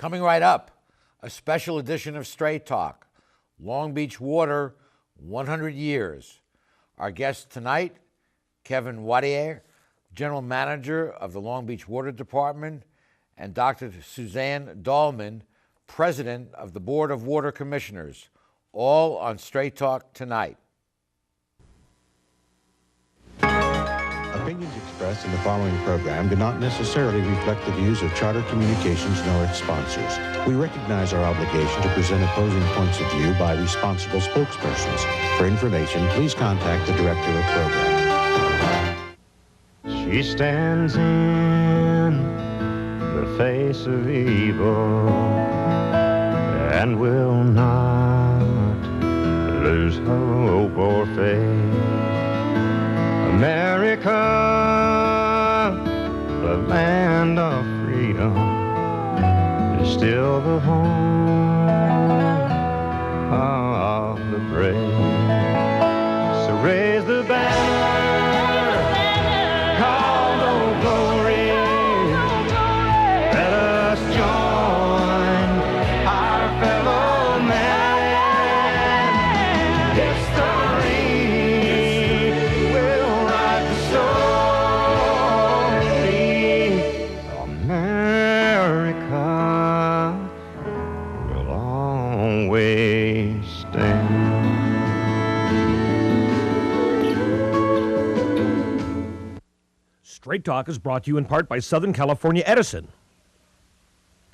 Coming right up, a special edition of Straight Talk, Long Beach Water, 100 years. Our guest tonight, Kevin Wattier, General Manager of the Long Beach Water Department, and Dr. Suzanne Dallman, President of the Board of Water Commissioners, all on Straight Talk tonight. Opinions expressed in the following program do not necessarily reflect the views of Charter Communications nor its sponsors. We recognize our obligation to present opposing points of view by responsible spokespersons. For information, please contact the Director of Program. She stands in the face of evil and will not lose hope or faith. America, the land of freedom, is still the home of the brave. So raise the banner, called Old Glory. Let us join our fellow man. History will write the story. America will always stand. Straight Talk is brought to you in part by Southern California Edison.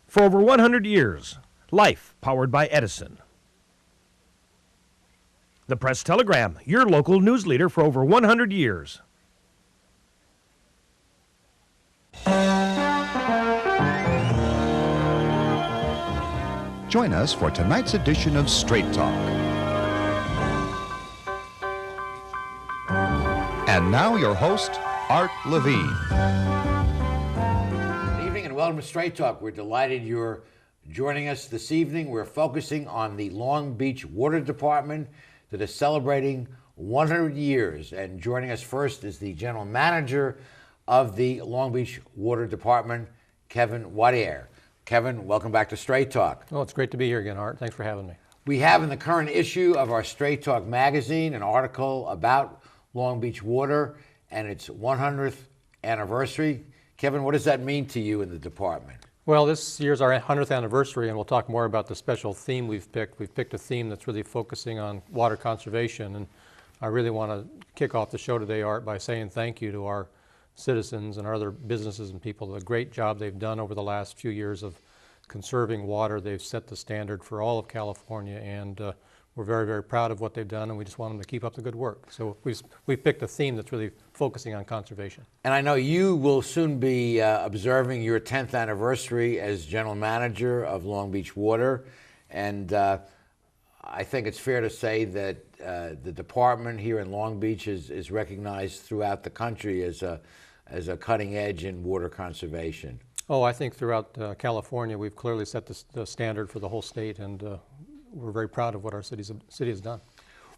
For over 100 years, life powered by Edison. The Press Telegram, your local news leader for over 100 years. Join us for tonight's edition of Straight Talk. And now your host, Art Levine. Good evening and welcome to Straight Talk. We're delighted you're joining us this evening. We're focusing on the Long Beach Water Department that is celebrating 100 years. And joining us first is the General Manager of the Long Beach Water Department, Kevin Wattier. Kevin, welcome back to Straight Talk. Oh, it's great to be here again, Art. Thanks for having me. We have in the current issue of our Straight Talk magazine an article about Long Beach Water and its 100th anniversary. Kevin, what does that mean to you in the department? Well, this year's our 100th anniversary, and we'll talk more about the special theme we've picked. We've picked a theme that's really focusing on water conservation, and I really want to kick off the show today, Art, by saying thank you to our citizens and our other businesses and people. The great job they've done over the last few years of conserving water. They've set the standard for all of California, and we're very, very proud of what they've done, and we just want them to keep up the good work. So we've picked a theme that's really focusing on conservation. And I know you will soon be observing your 10th anniversary as General Manager of Long Beach Water, and I think it's fair to say that the department here in Long Beach is recognized throughout the country as a cutting edge in water conservation. Oh, I think throughout California we've clearly set the standard for the whole state, and we're very proud of what our city has done.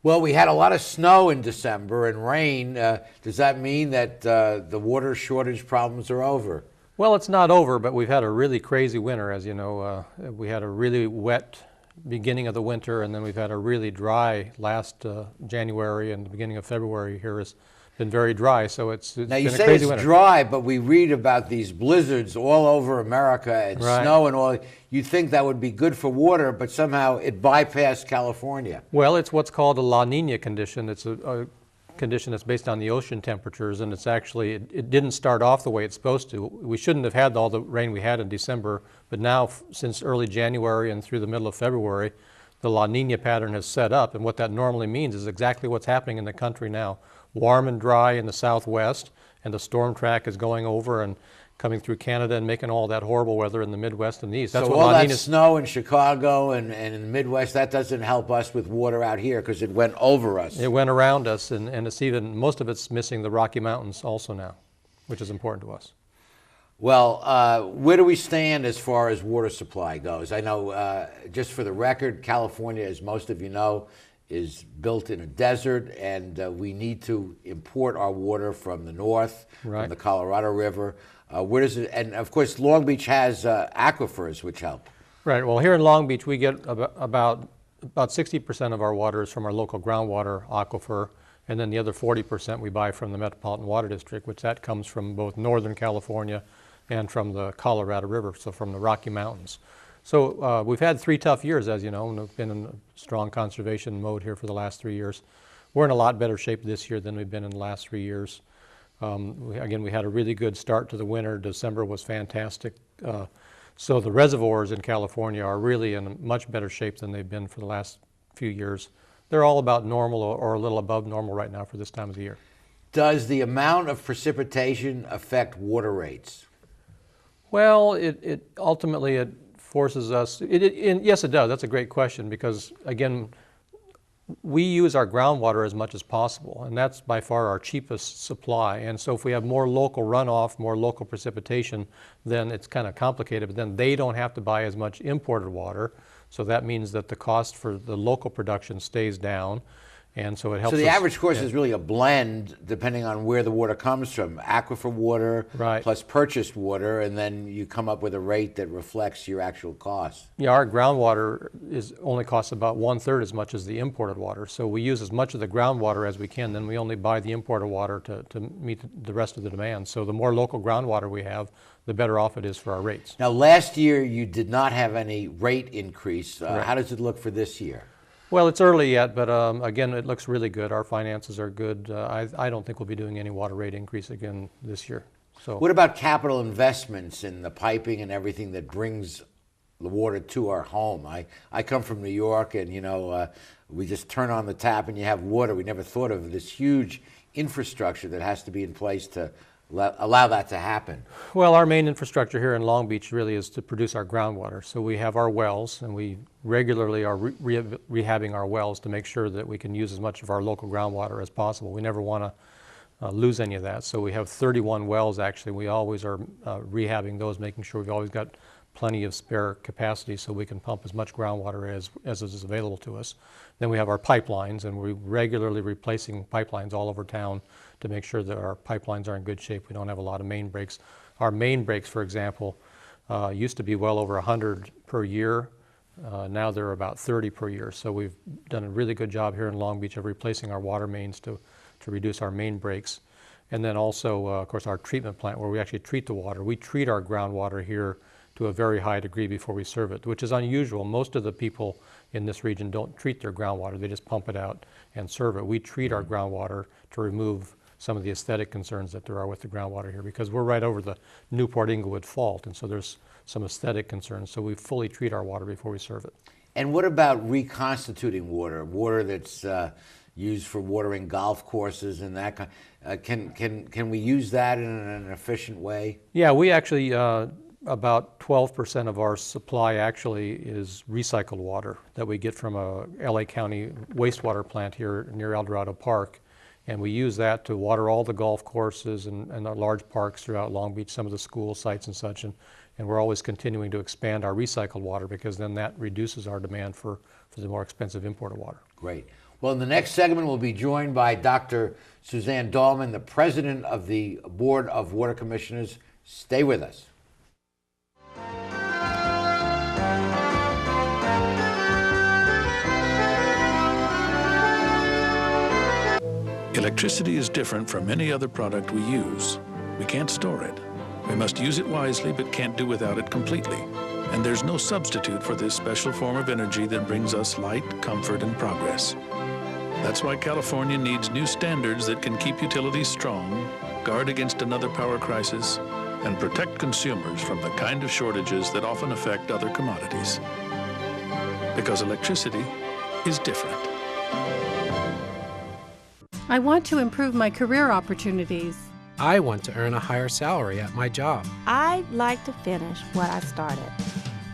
Well, we had a lot of snow in December and rain. Does that mean that the water shortage problems are over? Well, it's not over, but we've had a really crazy winter, as you know. We had a really wet beginning of the winter, and then we've had a really dry last January, and the beginning of February here has been very dry, so it's now been a crazy winter. Now you say it's dry, but we read about these blizzards all over America and right. Snow and all. You'd think that would be good for water, but somehow it bypassed California. Well, it's what's called a La Nina condition. It's a condition that's based on the ocean temperatures, and it's actually, it didn't start off the way it's supposed to. We shouldn't have had all the rain we had in December, but now since early January and through the middle of February, the La Nina pattern has set up, and what that normally means is exactly what's happening in the country now. Warm and dry in the southwest, and the storm track is going over and coming through Canada and making all that horrible weather in the Midwest and the East. That's so what all that snow in Chicago and in the Midwest, that doesn't help us with water out here because it went over us. It went around us, and it's even, most of it's missing the Rocky Mountains also now, which is important to us. Well, where do we stand as far as water supply goes? I know, just for the record, California, as most of you know, is built in a desert, and we need to import our water from the north, right, from the Colorado River. Where does it? And of course, Long Beach has aquifers, which help. Right. Well, here in Long Beach, we get about 60% of our water is from our local groundwater aquifer, and then the other 40% we buy from the Metropolitan Water District, which that comes from both Northern California and from the Colorado River, so from the Rocky Mountains. So we've had 3 tough years, as you know, and we've been in a strong conservation mode here for the last 3 years. We're in a lot better shape this year than we've been in the last 3 years. Again, we had a really good start to the winter. December was fantastic. So the reservoirs in California are really in a much better shape than they've been for the last few years. They're all about normal or a little above normal right now for this time of the year. Does the amount of precipitation affect water rates? Well, it ultimately forces us, yes it does, that's a great question, because again, we use our groundwater as much as possible, and that's by far our cheapest supply. And so if we have more local runoff, more local precipitation, then it's kind of complicated, but then they don't have to buy as much imported water. So that means that the cost for the local production stays down. And so it helps So the us, average cost is really a blend depending on where the water comes from, aquifer water Right. plus purchased water, and then you come up with a rate that reflects your actual cost. Yeah, our groundwater only costs about 1/3 as much as the imported water. So we use as much of the groundwater as we can, then we only buy the imported water to meet the rest of the demand. So the more local groundwater we have, the better off it is for our rates. Now, last year you did not have any rate increase. How does it look for this year? Well, it's early yet, but again, it looks really good. Our finances are good. I don't think we'll be doing any water rate increase again this year. So, What about capital investments in the piping and everything that brings the water to our home? I come from New York, and we just turn on the tap and you have water. We never thought of this huge infrastructure that has to be in place to allow that to happen. well, our main infrastructure here in Long Beach really is to produce our groundwater. So we have our wells, and we regularly are rehabbing our wells to make sure that we can use as much of our local groundwater as possible. We never want to lose any of that. So we have 31 wells actually. We always are rehabbing those, making sure we've always got plenty of spare capacity so we can pump as much groundwater as is available to us. Then we have our pipelines, and we're regularly replacing pipelines all over town to make sure that our pipelines are in good shape. We don't have a lot of main breaks. Our main breaks, for example, used to be well over 100 per year. Now they're about 30 per year. So we've done a really good job here in Long Beach of replacing our water mains to reduce our main breaks. And then also, of course, our treatment plant where we actually treat the water. We treat our groundwater here to a very high degree before we serve it, which is unusual. Most of the people in this region don't treat their groundwater. They just pump it out and serve it. We treat our groundwater to remove some of the aesthetic concerns that there are with the groundwater here, because we're right over the Newport-Inglewood Fault, and so there's some aesthetic concerns. So we fully treat our water before we serve it. And what about reconstituting water that's used for watering golf courses and that kind? Can we use that in an efficient way? Yeah, we actually, about 12% of our supply actually is recycled water that we get from a LA County wastewater plant here near El Dorado Park. And we use that to water all the golf courses and the large parks throughout Long Beach, some of the school sites and such. And we're always continuing to expand our recycled water, because then that reduces our demand for the more expensive imported water. Great. Well, in the next segment, we'll be joined by Dr. Suzanne Dallman, the president of the Board of Water Commissioners. Stay with us. Electricity is different from any other product we use. We can't store it. We must use it wisely, but can't do without it completely. And there's no substitute for this special form of energy that brings us light, comfort, and progress. That's why California needs new standards that can keep utilities strong, guard against another power crisis, and protect consumers from the kind of shortages that often affect other commodities. Because electricity is different. I want to improve my career opportunities. I want to earn a higher salary at my job. I'd like to finish what I started.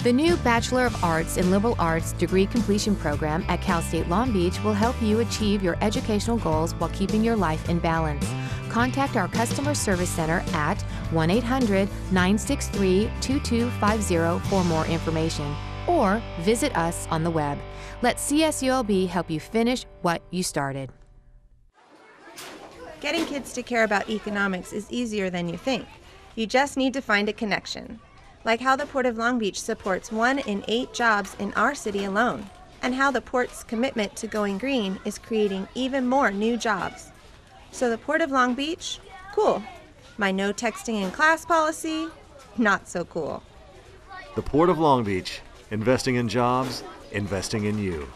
The new Bachelor of Arts in Liberal Arts degree completion program at Cal State Long Beach will help you achieve your educational goals while keeping your life in balance. Contact our customer service center at 1-800-963-2250 for more information, or visit us on the web. Let CSULB help you finish what you started. Getting kids to care about economics is easier than you think. You just need to find a connection. like how the Port of Long Beach supports 1 in 8 jobs in our city alone, and how the port's commitment to going green is creating even more new jobs. So the Port of Long Beach? Cool. My no texting in class policy? Not so cool. The Port of Long Beach, investing in jobs, investing in you.